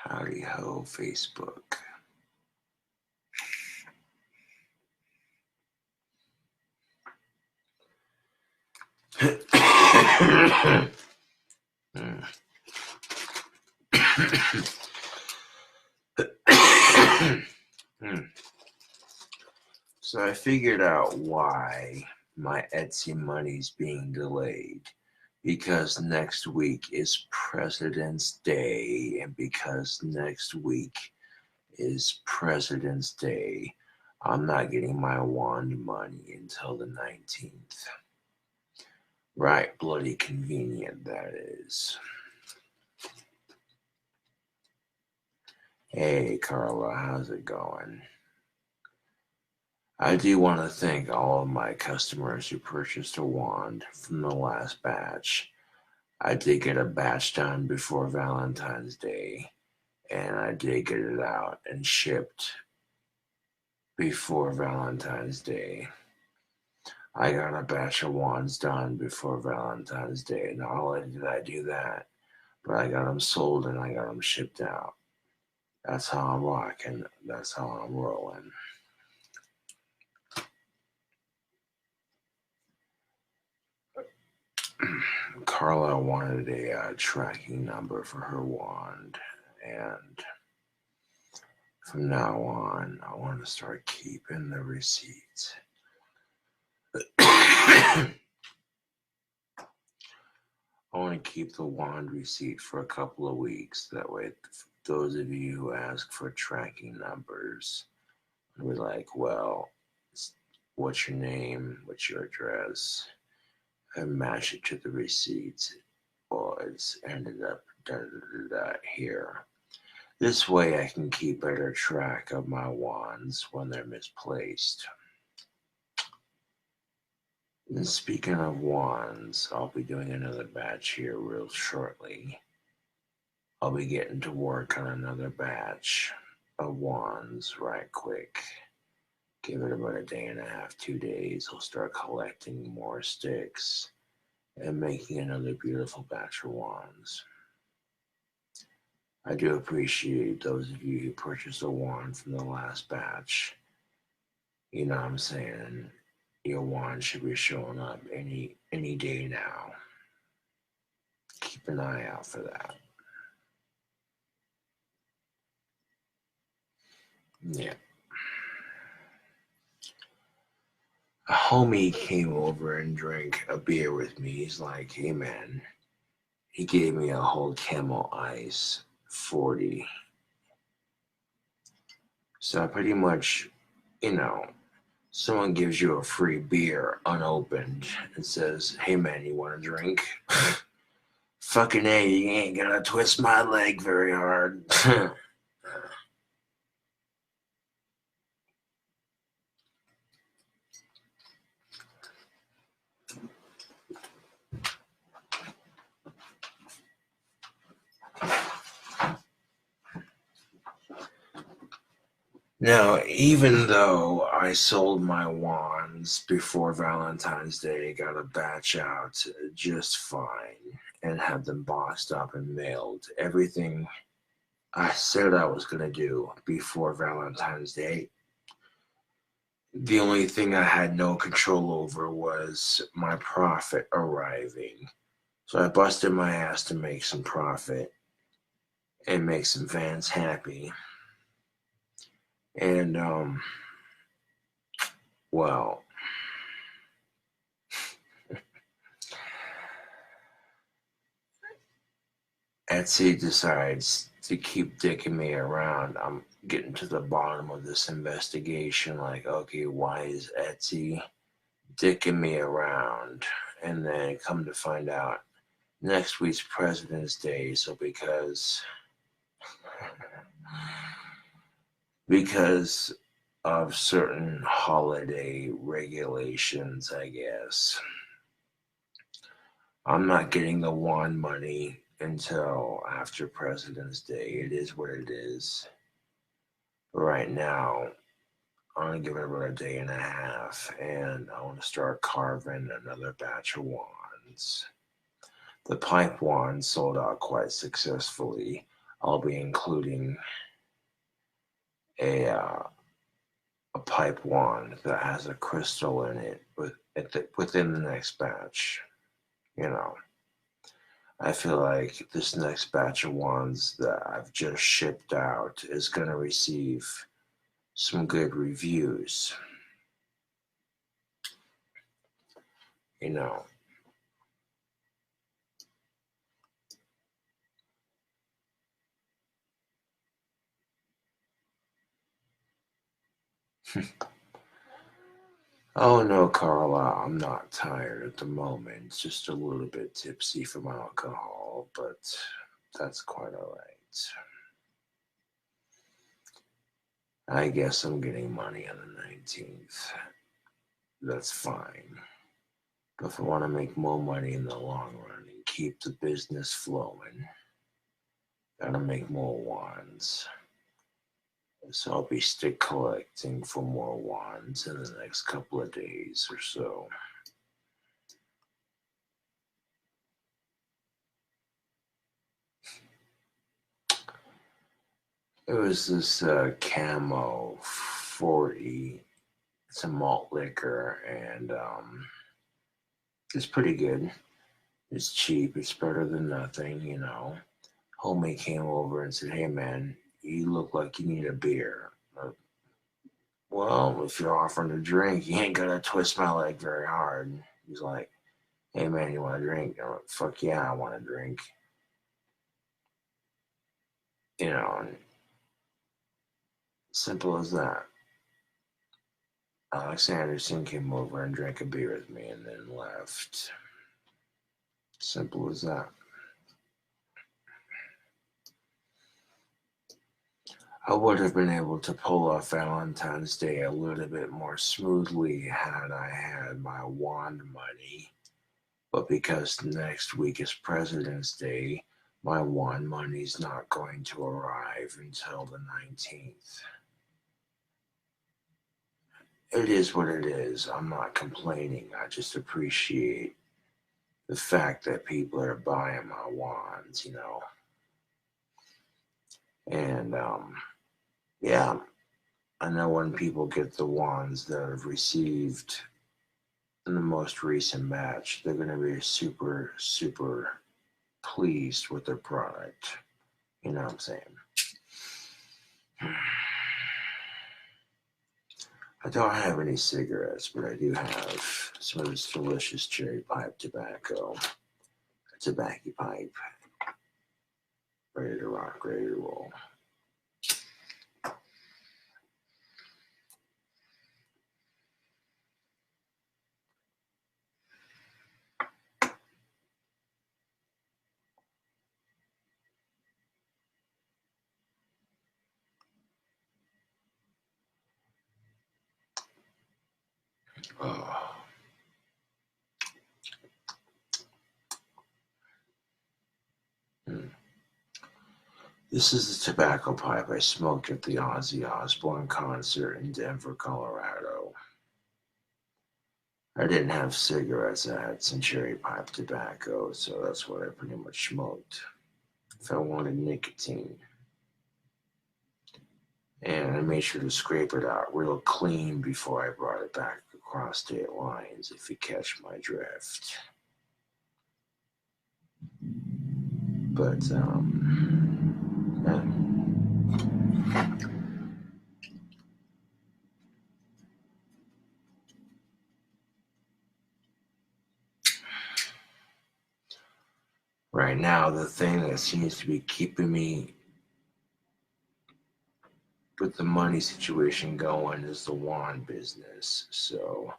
Howdy ho, Facebook. So I figured out why my Etsy money's being delayed. Because next week is President's Day, and because next week is President's Day, I'm not getting my wand money until the 19th. Right, bloody convenient that is. Hey, Carla, how's it going? I do want to thank all of my customers who purchased a wand from the last batch. I did get a batch done before Valentine's Day, and I did get it out and shipped before Valentine's Day. I got a batch of wands done before Valentine's Day. Not only did I do that, but I got them sold and I got them shipped out. That's how I'm rocking. That's how I'm rolling. Carla wanted a tracking number for her wand, and from now on, I want to start keeping the receipts. I want to keep the wand receipt for a couple of weeks. That way, those of you who ask for tracking numbers, we're like, well, what's your name? What's your address? And match it to the receipts. Well, it's ended up here. This way I can keep better track of my wands when they're misplaced. And speaking of wands, I'll be doing another batch here real shortly. I'll be getting to work on another batch of wands right quick. Give it about a day and a half, 2 days. I'll start collecting more sticks and making another beautiful batch of wands. I do appreciate those of you who purchased a wand from the last batch. You know what I'm saying? Your wand should be showing up any day now. Keep an eye out for that. Yeah. A homie came over and drank a beer with me. He's like, hey man, he gave me a whole Camel Ice 40. So I pretty much, someone gives you a free beer unopened and says, hey man, you want a drink? Fucking A, you ain't gonna twist my leg very hard. Now, even though I sold my wands before Valentine's Day, got a batch out just fine, and had them boxed up and mailed, everything I said I was going to do before Valentine's Day, the only thing I had no control over was my profit arriving. So I busted my ass to make some profit and make some fans happy. And, well, Etsy decides to keep dicking me around. I'm getting to the bottom of this investigation. Like, okay, why is Etsy dicking me around? And then come to find out, next week's President's Day. So because of certain holiday regulations, I guess, I'm not getting the wand money until after President's Day. It is what it is. But right now, I'm going to give it about a day and a half, and I want to start carving another batch of wands. The pipe wand sold out quite successfully. I'll be including a pipe wand that has a crystal in it within the next batch. I feel like this next batch of wands that I've just shipped out is going to receive some good reviews. Oh no, Carla, I'm not tired at the moment. Just a little bit tipsy from alcohol, but that's quite all right. I guess I'm getting money on the 19th. That's fine. But if I want to make more money in the long run and keep the business flowing, gotta make more wands. So I'll be stick collecting for more wands in the next couple of days or so. It was this Camo 40. It's a malt liquor, and it's pretty good. It's cheap. It's better than nothing, Homie came over and said, "Hey, man, you look like you need a beer." Well, if you're offering to drink, you ain't gonna twist my leg very hard. He's like, "Hey, man, you want a drink?" I'm like, "Fuck yeah, I want a drink." Simple as that. Alex Anderson came over and drank a beer with me and then left. Simple as that. I would have been able to pull off Valentine's Day a little bit more smoothly had I had my wand money. But because next week is President's Day, my wand money's not going to arrive until the 19th. It is what it is. I'm not complaining. I just appreciate the fact that people are buying my wands, And yeah, I know when people get the wands that I've received in the most recent batch, they're going to be super, super pleased with their product. You know what I'm saying? I don't have any cigarettes, but I do have some of this delicious cherry pipe tobacco. A tobacco pipe. Ready to rock, ready to roll. Oh. This is the tobacco pipe I smoked at the Ozzy Osbourne concert in Denver, Colorado. I didn't have cigarettes, I had some cherry pipe tobacco, so that's what I pretty much smoked if I wanted nicotine. And I made sure to scrape it out real clean before I brought it back across state lines, if you catch my drift. But, yeah. Right now, the thing that seems to be keeping me with the money situation going is the wand business. So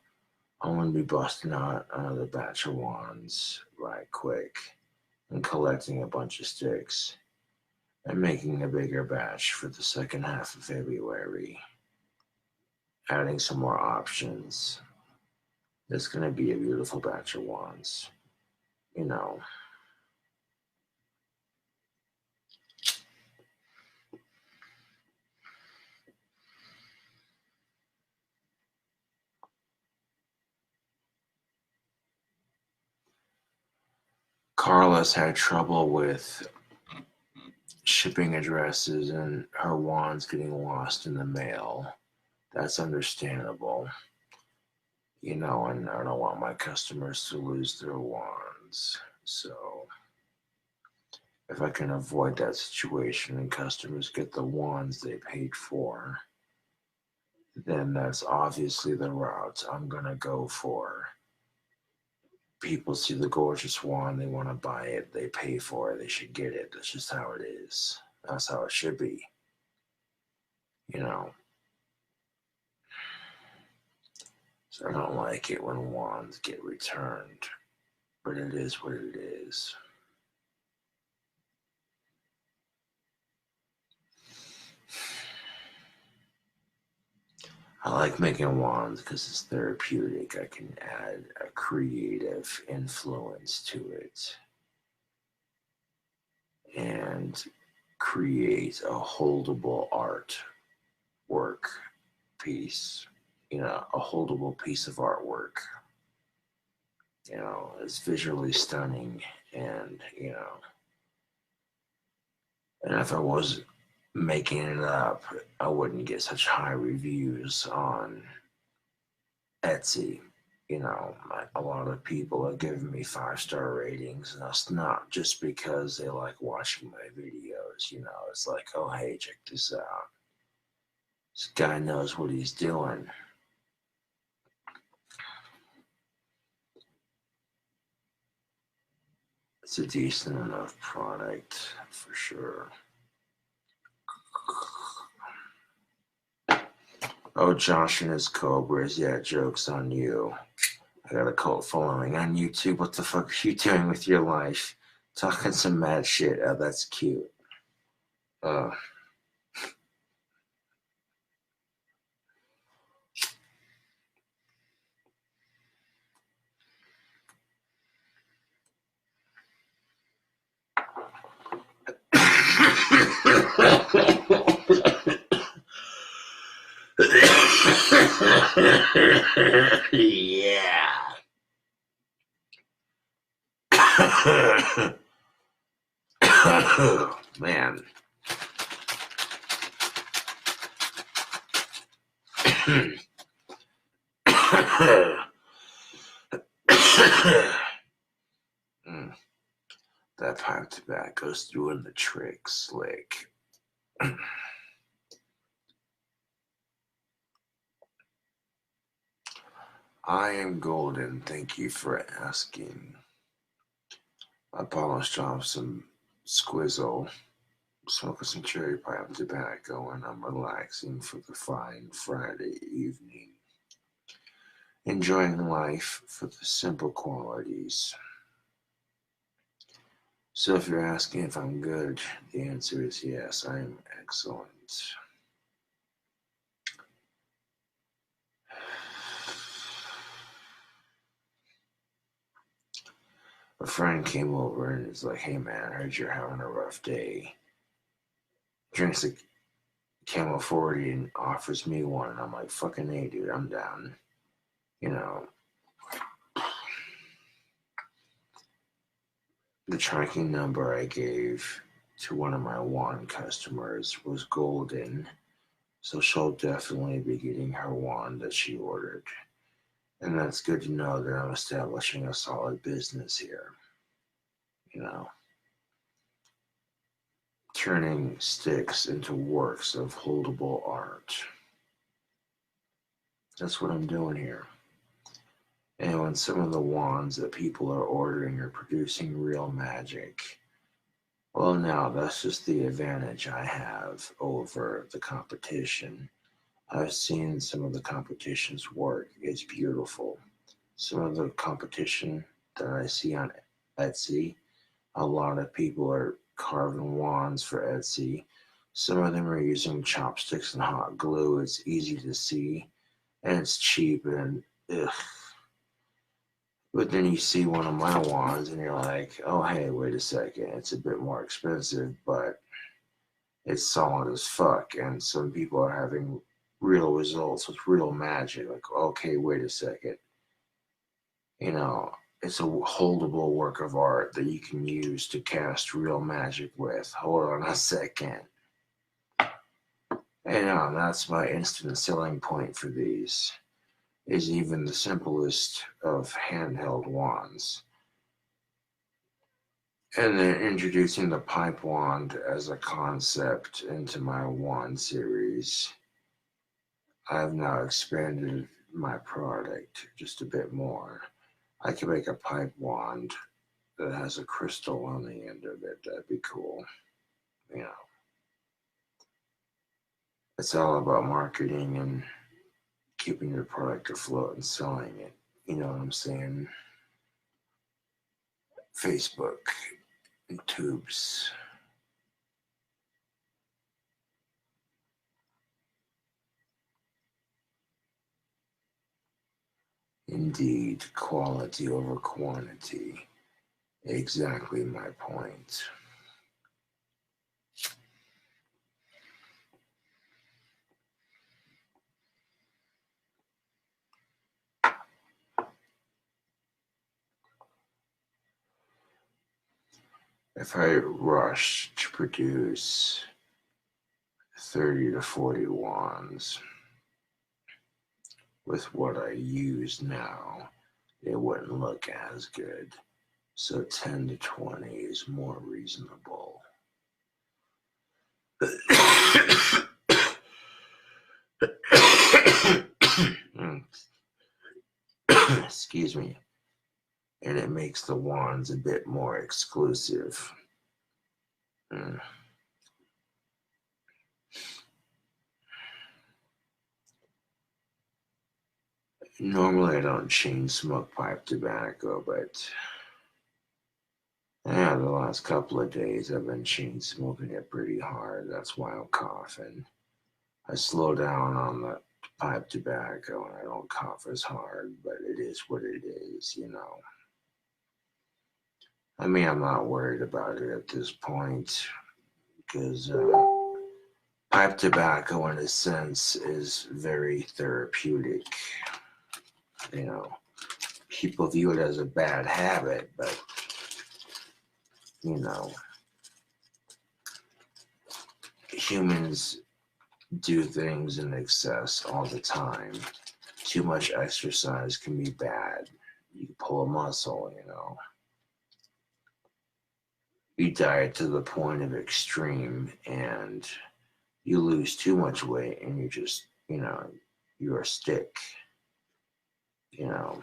I'm going to be busting out another batch of wands right quick and collecting a bunch of sticks and making a bigger batch for the second half of February, adding some more options. It's going to be a beautiful batch of wands, Carlos had trouble with shipping addresses and her wands getting lost in the mail. That's understandable. And I don't want my customers to lose their wands. So if I can avoid that situation and customers get the wands they paid for, then that's obviously the route I'm going to go for. People see the gorgeous wand, they want to buy it, they pay for it, they should get it. That's just how it is. That's how it should be. So I don't like it when wands get returned, but it is what it is. I like making wands because it's therapeutic. I can add a creative influence to it and create a holdable artwork piece, a holdable piece of artwork. It's visually stunning, and if I was making it up, I wouldn't get such high reviews on Etsy. A lot of people are giving me 5-star ratings, and that's not just because they like watching my videos. It's like, oh, hey, check this out. This guy knows what he's doing. It's a decent enough product for sure. Oh, Josh and his Cobras. Yeah, joke's on you. I got a cult following on YouTube. What the fuck are you doing with your life? Talking some mad shit. Oh, that's cute. Yeah. Man. That pipe tobacco's doing the trick, slick. I am golden. Thank you for asking. I polished off some squizzle, smoking some cherry pipe tobacco, and I'm relaxing for the fine Friday evening. Enjoying life for the simple qualities. So if you're asking if I'm good, the answer is yes, I am excellent. A friend came over and is like, hey man, I heard you're having a rough day. Drinks a Camel 40 and offers me one. I'm like, fucking hey, dude, I'm down. The tracking number I gave to one of my wand customers was golden, so she'll definitely be getting her wand that she ordered. And that's good to know that I'm establishing a solid business here. Turning sticks into works of holdable art. That's what I'm doing here. And when some of the wands that people are ordering are producing real magic, well, now that's just the advantage I have over the competition. I've seen some of the competition's work. It's beautiful. Some of the competition that I see on Etsy, a lot of people are carving wands for Etsy. Some of them are using chopsticks and hot glue. It's easy to see, and it's cheap, and ugh. But then you see one of my wands and you're like, oh, hey, wait a second. It's a bit more expensive, but it's solid as fuck. And some people are having real results with real magic. Like, okay, wait a second. it's a holdable work of art that you can use to cast real magic with. Hold on a second. And that's my instant selling point for these, is even the simplest of handheld wands. And then introducing the pipe wand as a concept into my wand series, I've now expanded my product just a bit more. I can make a pipe wand that has a crystal on the end of it. That'd be cool. You know, it's all about marketing and keeping your product afloat and selling it. You know what I'm saying? Facebook and tubes. Indeed, quality over quantity. Exactly my point. If I rush to produce 30 to 40 wands with what I use now, it wouldn't look as good. So 10 to 20 is more reasonable. Excuse me. And it makes the wands a bit more exclusive. Normally I don't chain smoke pipe tobacco, but yeah, the last couple of days I've been chain smoking it pretty hard. That's why I'm coughing. I slow down on the pipe tobacco and I don't cough as hard, but it is what it is, you know. I mean, I'm not worried about it at this point because pipe tobacco, in a sense, is very therapeutic. You know, people view it as a bad habit, but, you know, humans do things in excess all the time. Too much exercise can be bad. You pull a muscle, you know. You diet to the point of extreme and you lose too much weight and you just, you know, you're a stick, you know.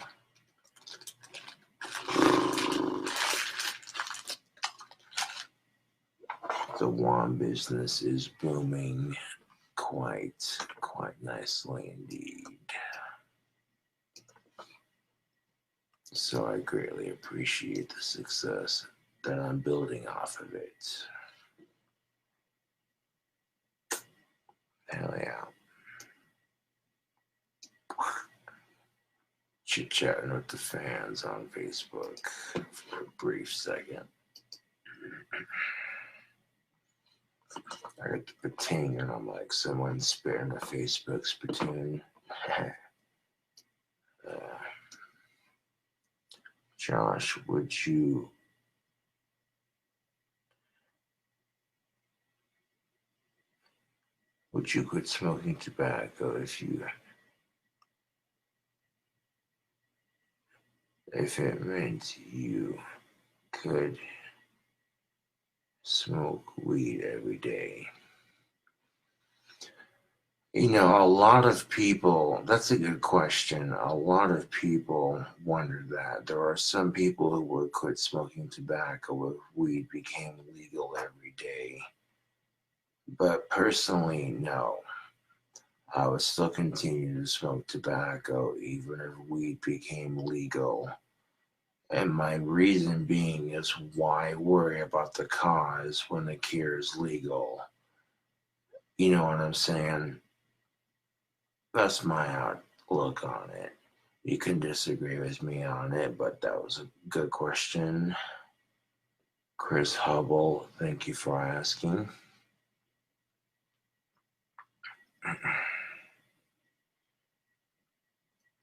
The wand business is booming quite nicely indeed. So I greatly appreciate the success that I'm building off of it. Hell yeah. Chit-chatting with the fans on Facebook for a brief second. I got the pating and I'm like, someone spitting a Facebook spittoon. Josh, would you quit smoking tobacco if it meant you could smoke weed every day? You know, a lot of people, that's a good question. A lot of people wonder that. There are some people who would quit smoking tobacco if weed became legal every day. But personally, no. I would still continue to smoke tobacco even if weed became legal. And my reason being is, why worry about the cause when the cure is legal? You know what I'm saying? That's my outlook on it. You can disagree with me on it, but that was a good question. Chris Hubble, thank you for asking.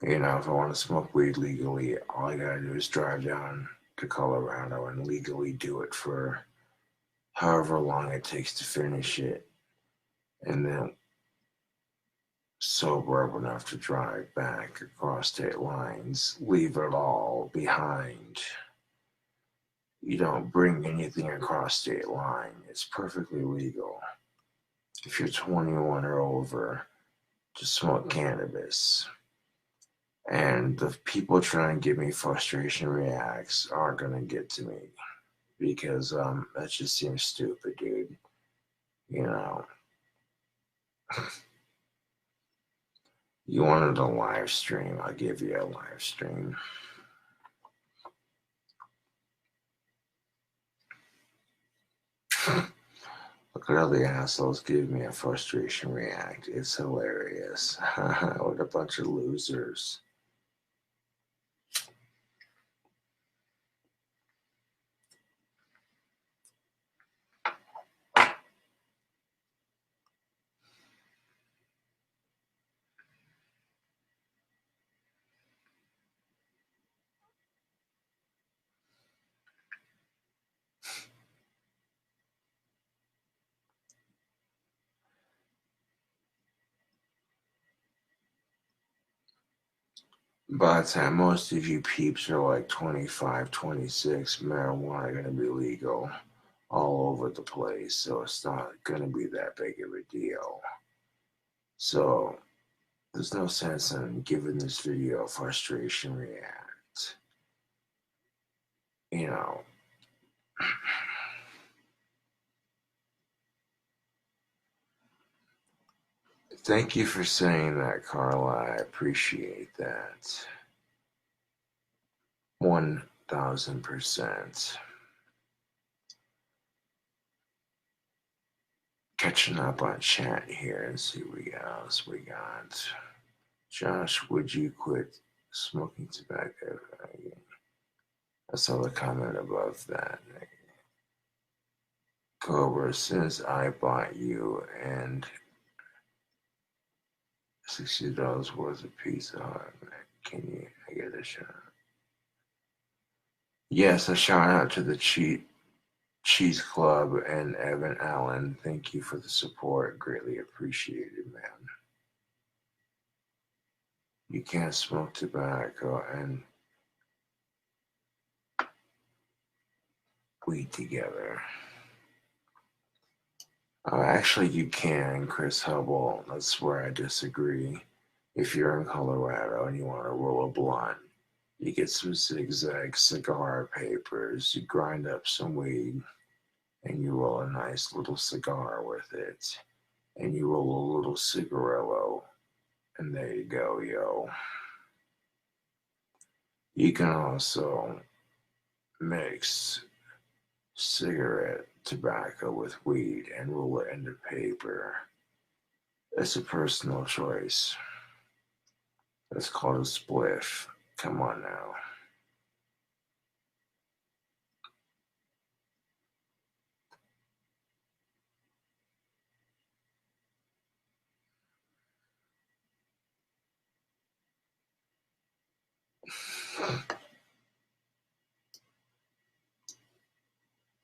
You know, if I want to smoke weed legally, all I gotta do is drive down to Colorado and legally do it for however long it takes to finish it, and then sober up enough to drive back across state lines, leave it all behind. You don't bring anything across state line. It's perfectly legal if you're 21 or over to smoke cannabis. And the people trying to give me frustration reacts aren't gonna get to me because that just seems stupid, dude. You know, you wanted a live stream, I'll give you a live stream. Look at all the assholes give me a frustration react. It's hilarious. What a bunch of losers. By the time most of you peeps are like 25, 26, marijuana going to be legal all over the place, so it's not going to be that big of a deal. So there's no sense in giving this video a frustration react. You know, thank you for saying that, Carla. I appreciate that. 1000%. Catching up on chat here and see what else we got. Josh, would you quit smoking tobacco? I saw the comment above that. Cobra, since I bought you and $60 worth of Pizza Hut, can you get a shot? Yes, a shout out to the Cheese Club and Evan Allen. Thank you for the support. Greatly appreciated, man. You can't smoke tobacco and weed together. Actually, you can, Chris Hubble. That's where I disagree. If you're in Colorado and you want to roll a blunt, you get some zigzag cigar papers, you grind up some weed, and you roll a nice little cigar with it. And you roll a little cigarillo, and there you go, yo. You can also mix cigarette tobacco with weed and roll it into paper. It's a personal choice. It's called a spliff. Come on now.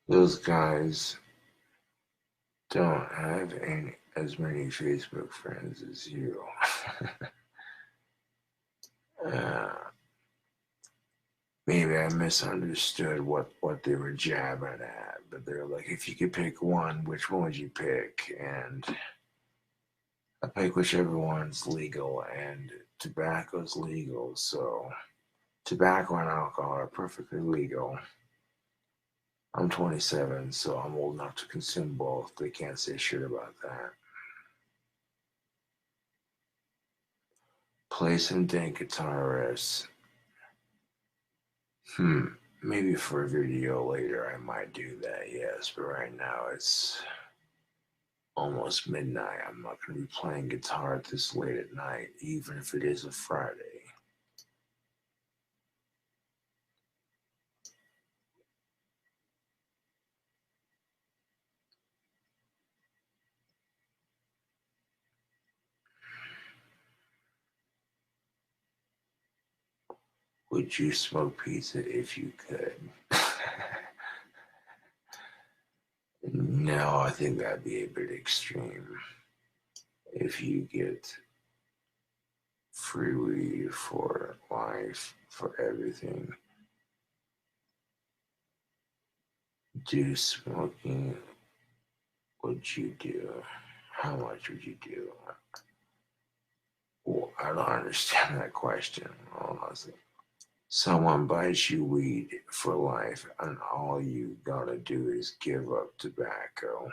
Those guys don't have as many Facebook friends as you. Maybe I misunderstood what they were jabbing at, but they're like, if you could pick one, which one would you pick? And I pick whichever one's legal, and tobacco's legal, so tobacco and alcohol are perfectly legal. I'm 27, so I'm old enough to consume both. They can't say shit about that. Play some dank guitarists. Maybe for a video later I might do that, yes, but right now it's almost midnight. I'm not going to be playing guitar this late at night, even if it is a Friday. Would you smoke pizza if you could? No, I think that'd be a bit extreme. If you get free weed for life, for everything, do smoking, would you do? How much would you do? Well, I don't understand that question, honestly. Someone buys you weed for life, and all you gotta do is give up tobacco.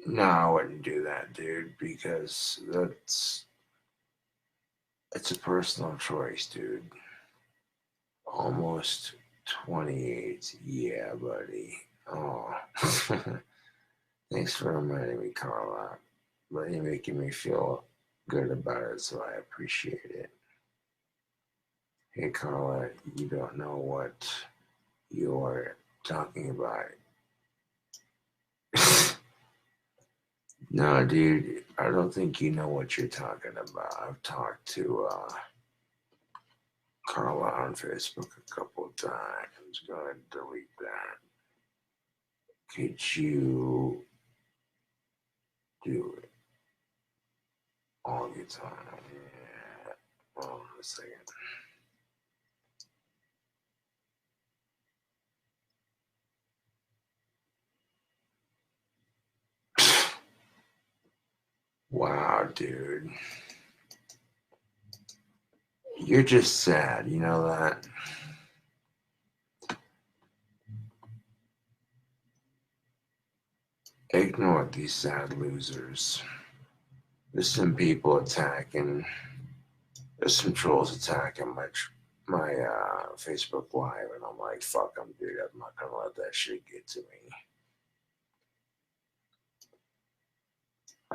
No, I wouldn't do that, dude, because it's a personal choice, dude. Almost 28. Yeah, buddy. Oh. Thanks for reminding me, Carla. But you're making me feel good about it, so I appreciate it. Hey, Carla, you don't know what you're talking about. No, dude, I don't think you know what you're talking about. I've talked to Carla on Facebook a couple of times. I'm going to delete that. Could you do it all the time? Yeah. Hold on a second. Wow, dude. You're just sad, you know that? Ignore these sad losers. There's some people attacking. There's some trolls attacking my Facebook Live, and I'm like, fuck them, dude. I'm not gonna let that shit get to me.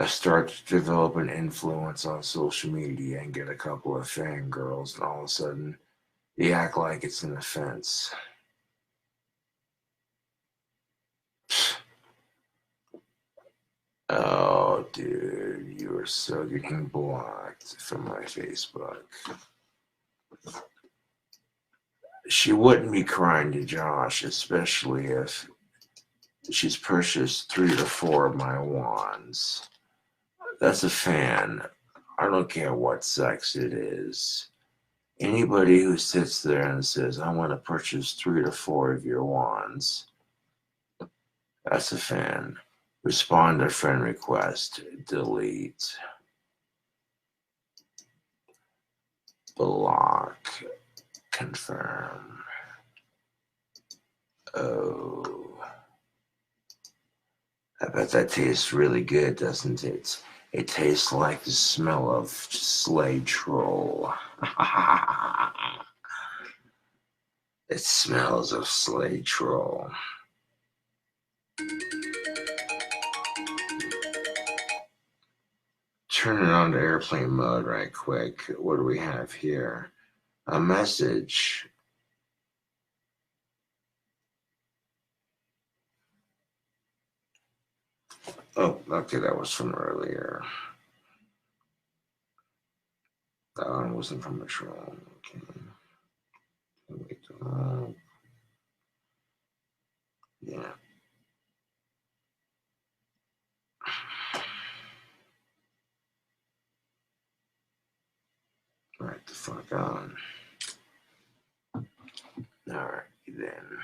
I start to develop an influence on social media and get a couple of fangirls, and all of a sudden, they act like it's an offense. Oh, dude, you are so getting blocked from my Facebook. She wouldn't be crying to Josh, especially if she's purchased 3 to 4 of my wands. That's a fan. I don't care what sex it is. Anybody who sits there and says, I want to purchase 3 to 4 of your wands, that's a fan. Respond to friend request. Delete. Block. Confirm. Oh. I bet that tastes really good, doesn't it? It tastes like the smell of Slay Troll. It smells of Slay Troll. Turn it on to airplane mode right quick. What do we have here? A message. Oh, okay, that was from earlier. That one wasn't from a troll. Okay. Wait, yeah. Right the fuck on. Alright, then.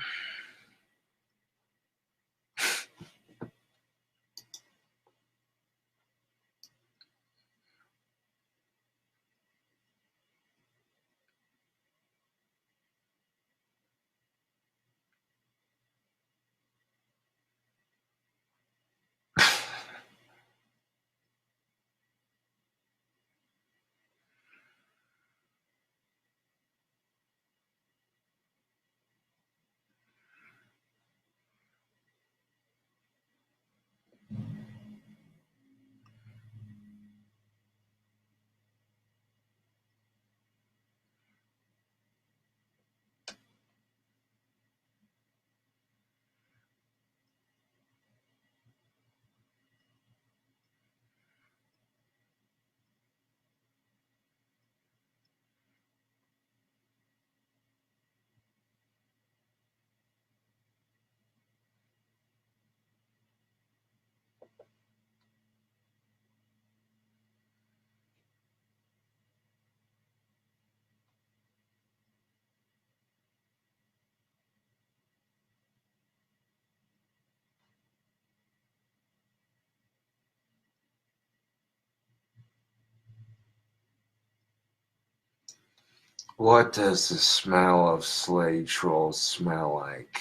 What does the smell of slay trolls smell like?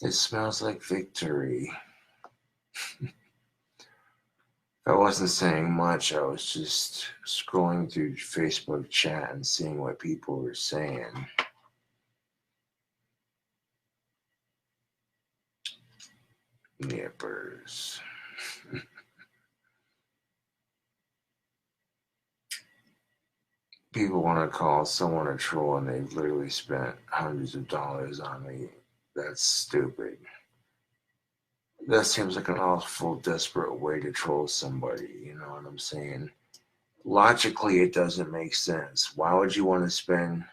It smells like victory. I wasn't saying much. I was just scrolling through Facebook chat and seeing what people were saying. Nippers. People want to call someone a troll and they've literally spent hundreds of dollars on me. That's stupid. That seems like an awful desperate way to troll somebody, you know what I'm saying? Logically, it doesn't make sense. Why would you want to spend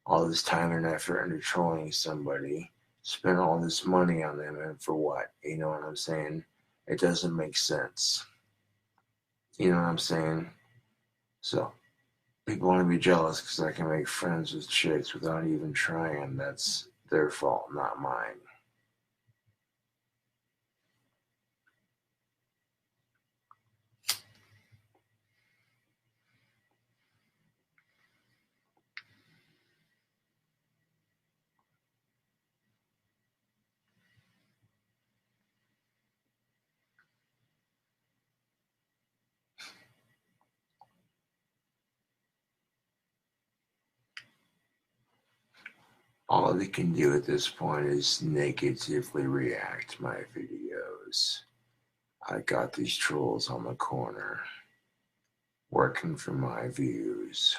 all this time and effort into trolling somebody, spend all this money on them, and for what? You know what I'm saying? It doesn't make sense. You know what I'm saying? So, people want to be jealous because I can make friends with chicks without even trying. That's their fault, not mine. All they can do at this point is negatively react to my videos. I got these trolls on the corner working for my views.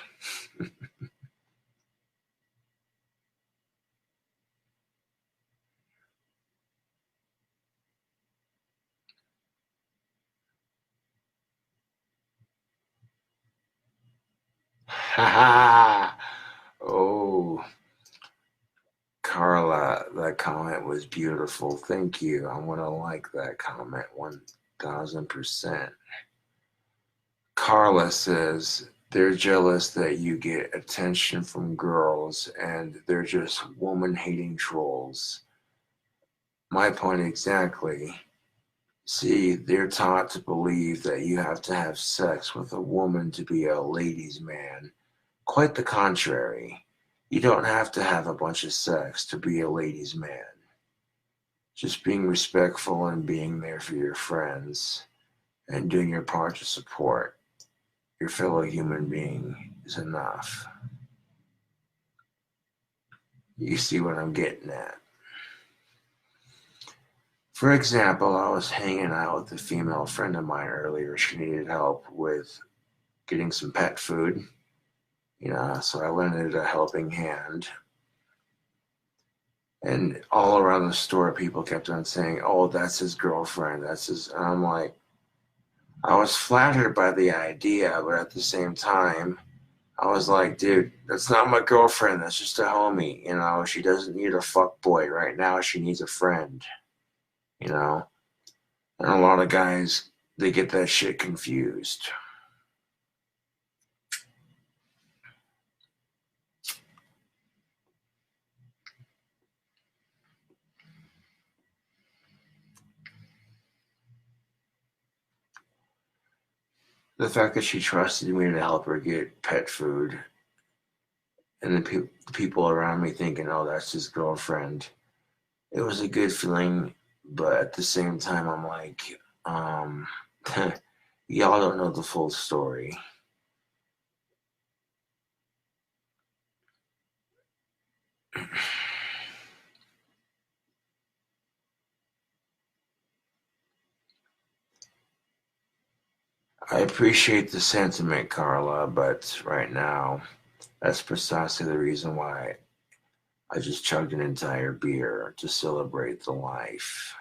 Ha ha! Oh, Carla, that comment was beautiful. Thank you. I want to like that comment 1000%. Carla says they're jealous that you get attention from girls and they're just woman hating trolls. My point exactly. See, they're taught to believe that you have to have sex with a woman to be a ladies' man. Quite the contrary. You don't have to have a bunch of sex to be a ladies' man. Just being respectful and being there for your friends and doing your part to support your fellow human being is enough. You see what I'm getting at. For example, I was hanging out with a female friend of mine earlier. She needed help with getting some pet food, so I lended a helping hand. And all around the store, people kept on saying, "Oh, that's his girlfriend. That's his." And I'm like, I was flattered by the idea, but at the same time, I was like, dude, that's not my girlfriend. That's just a homie. She doesn't need a fuck boy right now. She needs a friend. You know, and a lot of guys, they get that shit confused. The fact that she trusted me to help her get pet food, and the people around me thinking, "Oh, that's his girlfriend." It was a good feeling, but at the same time, I'm like, um, y'all don't know the full story. I appreciate the sentiment, Carla, but right now, that's precisely the reason why I just chugged an entire beer to celebrate the life.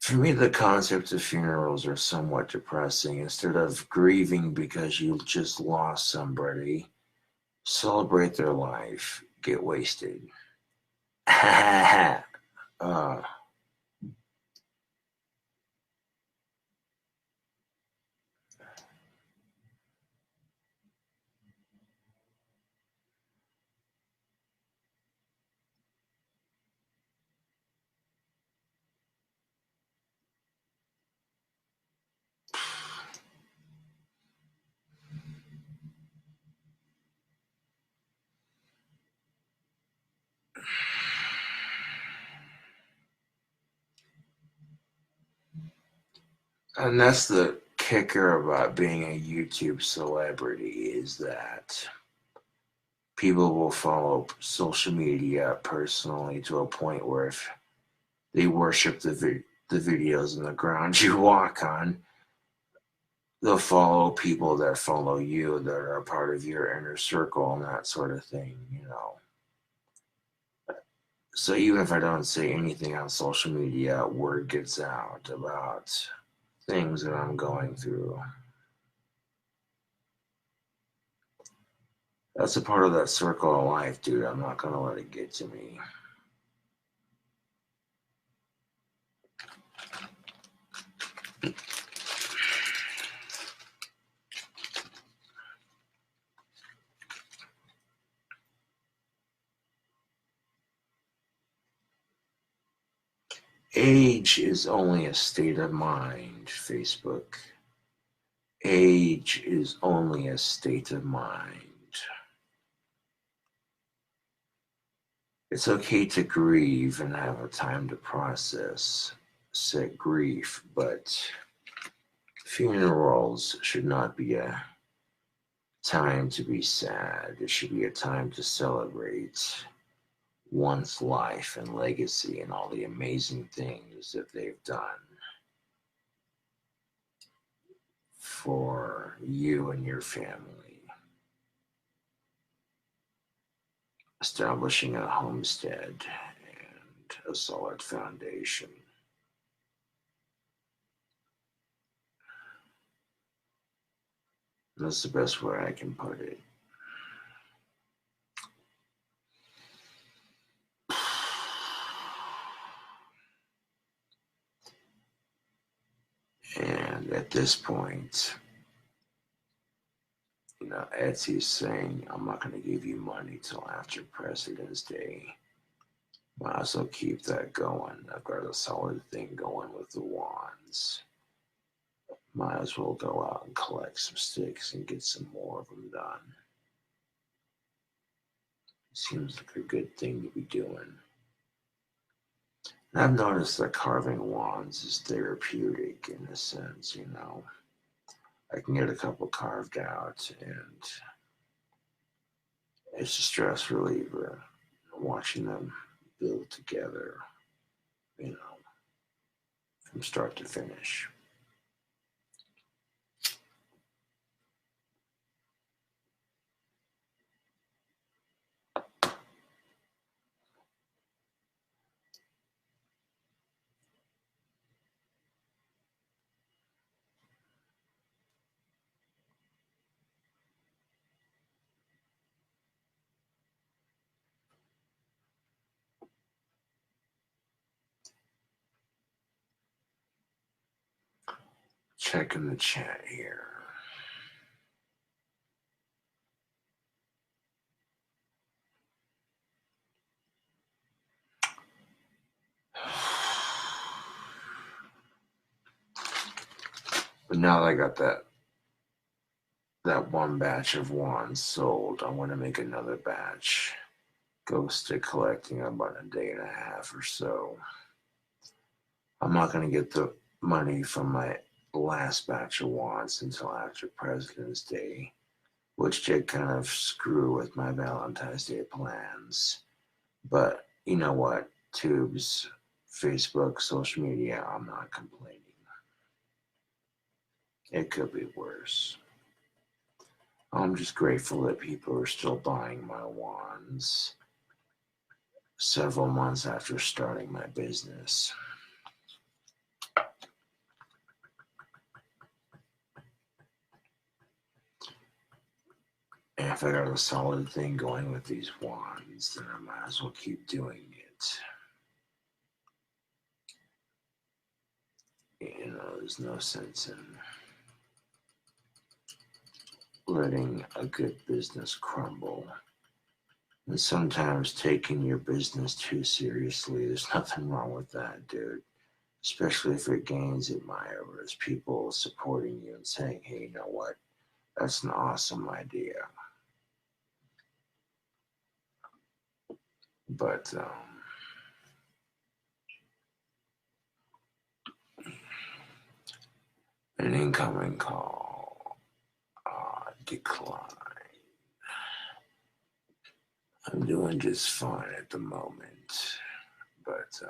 For me, the concept of funerals are somewhat depressing. Instead of grieving because you just lost somebody, celebrate their life, get wasted. uh, And that's the kicker about being a YouTube celebrity, is that people will follow social media personally to a point where if they worship the videos and the ground you walk on, they'll follow people that follow you, that are a part of your inner circle and that sort of thing, you know. So even if I don't say anything on social media, word gets out about things that I'm going through. That's a part of that circle of life, dude. I'm not gonna let it get to me. Age is only a state of mind, Facebook. Age is only a state of mind. It's okay to grieve and have a time to process sick grief, but funerals should not be a time to be sad. It should be a time to celebrate one's life and legacy and all the amazing things that they've done for you and your family. Establishing a homestead and a solid foundation. That's the best way I can put it. And at this point, you know, Etsy's saying, I'm not going to give you money till after President's Day. Might as well keep that going. I've got a solid thing going with the wands. Might as well go out and collect some sticks and get some more of them done. Seems like a good thing to be doing. And I've noticed that carving wands is therapeutic in a sense, you know. I can get a couple carved out and it's a stress reliever watching them build together, you know, from start to finish. Checking the chat here. But now that I got that one batch of wands sold, I want to make another batch. Go stick collecting about a day and a half or so. I'm not going to get the money from my last batch of wands until after President's Day, which did kind of screw with my Valentine's Day plans. But you know what? Tubes, Facebook, social media, I'm not complaining. It could be worse. I'm just grateful that people are still buying my wands several months after starting my business. And if I got a solid thing going with these wands, then I might as well keep doing it. You know, there's no sense in letting a good business crumble. And sometimes taking your business too seriously, there's nothing wrong with that, dude. Especially if it gains admirers, people supporting you and saying, hey, you know what? That's an awesome idea. But An incoming call. Decline. I'm doing just fine at the moment, but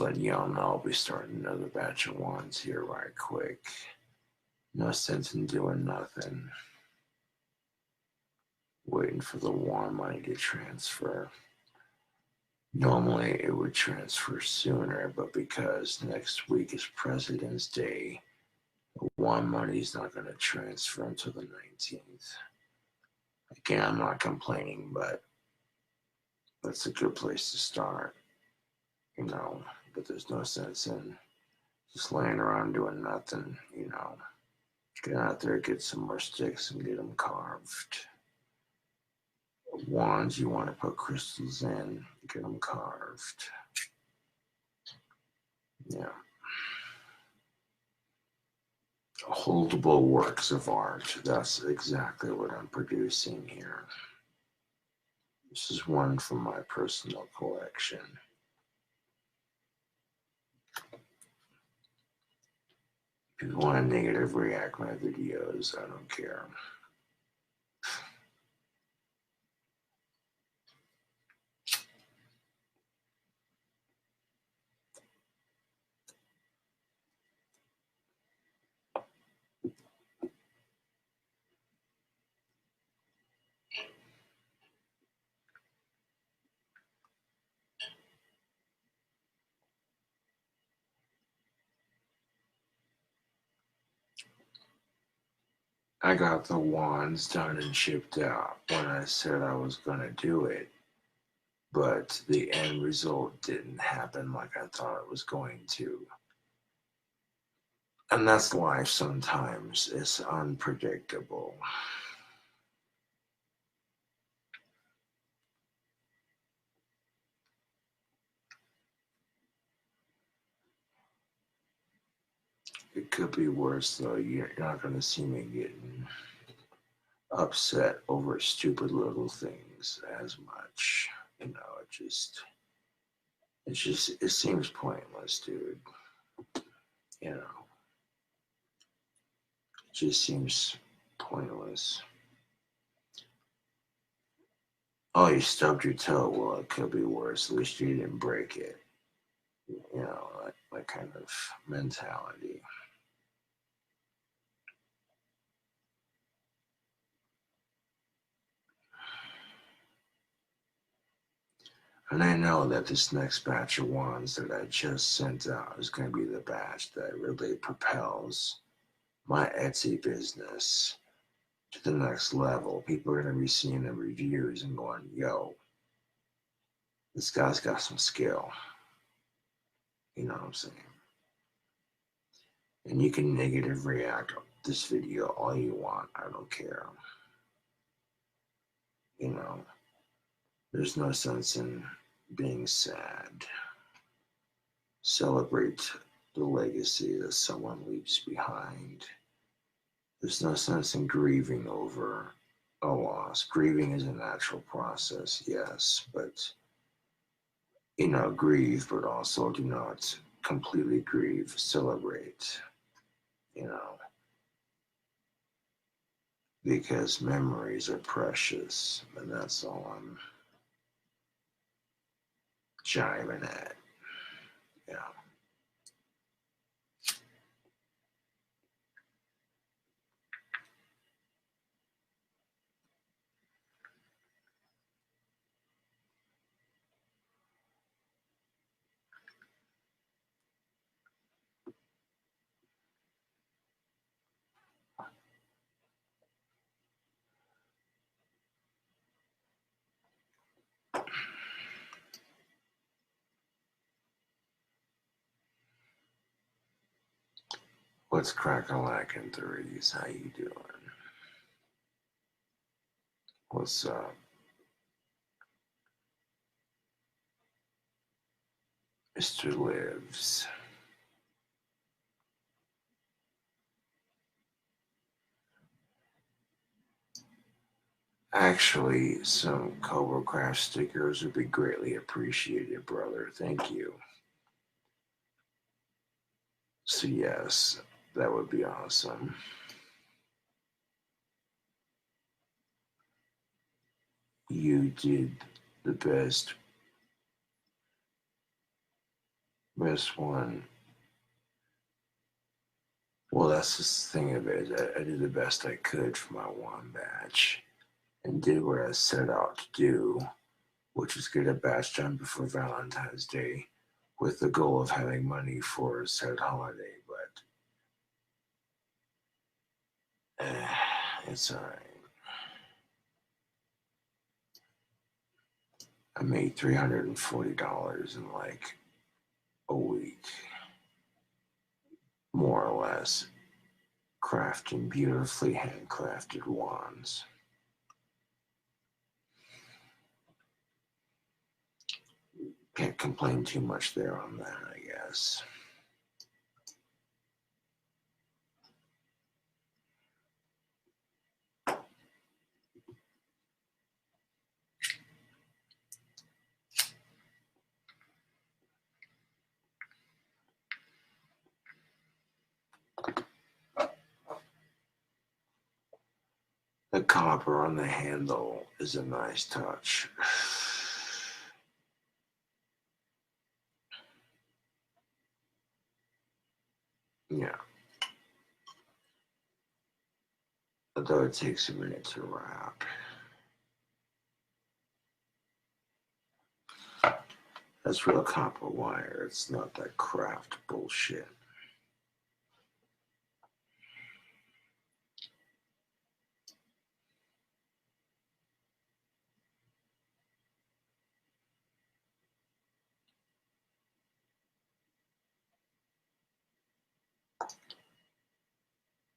letting y'all know I'll be starting another batch of wands here right quick. No sense in doing nothing. Waiting for the wand money to transfer. Normally it would transfer sooner, but because next week is President's Day, the wand money is not going to transfer until the 19th. Again, I'm not complaining, but that's a good place to start, you know, but there's no sense in just laying around doing nothing, you know. Get out there, get some more sticks and get them carved. Wands you want to put crystals in, get them carved. Yeah. Holdable works of art, that's exactly what I'm producing here. This is one from my personal collection. If you want to negative react my videos, I don't care. I got the wands done and shipped out when I said I was going to do it, but the end result didn't happen like I thought it was going to. And that's life sometimes. It's unpredictable. It could be worse, though. You're not going to see me getting upset over stupid little things as much. You know, it seems pointless, dude. You know, it just seems pointless. Oh, you stubbed your toe. Well, it could be worse. At least you didn't break it. You know, that kind of mentality. And I know that this next batch of wands that I just sent out is going to be the batch that really propels my Etsy business to the next level. People are going to be seeing the reviews and going, yo, this guy's got some skill. You know what I'm saying? And you can negative react this video all you want. I don't care. You know, there's no sense in being sad. Celebrate the legacy that someone leaves behind. There's no sense in grieving over a loss. Grieving is a natural process, yes, but, you know, grieve, but also do not completely grieve. Celebrate, you know, because memories are precious, and that's all I'm jiving at. Yeah. What's crack-a-lackin' threes? How you doing? What's up? Mr. Lives. Actually, some Cobra Craft stickers would be greatly appreciated, brother. Thank you. So yes, that would be awesome. You did the best one. Well, that's the thing of it. I did the best I could for my one batch and did what I set out to do, which was get a batch done before Valentine's Day with the goal of having money for said holiday. But it's all right. I made $340 in like a week, more or less, crafting beautifully handcrafted wands. Can't complain too much there on that, I guess. The copper on the handle is a nice touch. Yeah. Although it takes a minute to wrap. That's real copper wire. It's not that craft bullshit.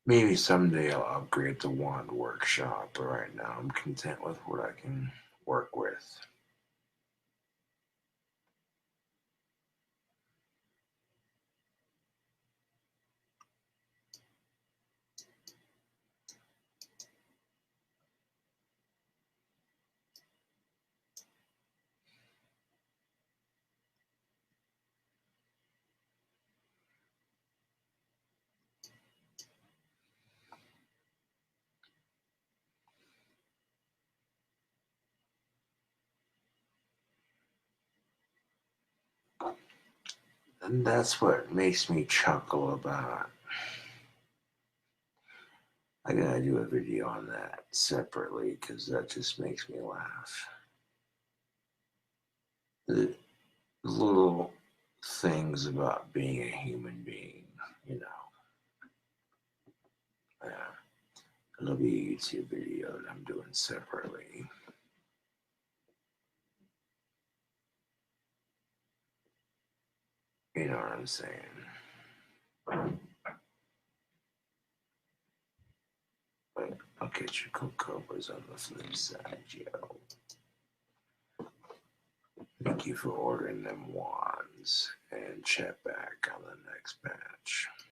Maybe someday I'll upgrade the wand workshop, but right now I'm content with what I can work with. And that's what makes me chuckle about. I gotta do a video on that separately because that just makes me laugh. The little things about being a human being, you know. Yeah. It'll be a YouTube video that I'm doing separately. You know what I'm saying? But I'll catch your cobras on the flip side, yo. Thank you for ordering them wands and chat back on the next batch.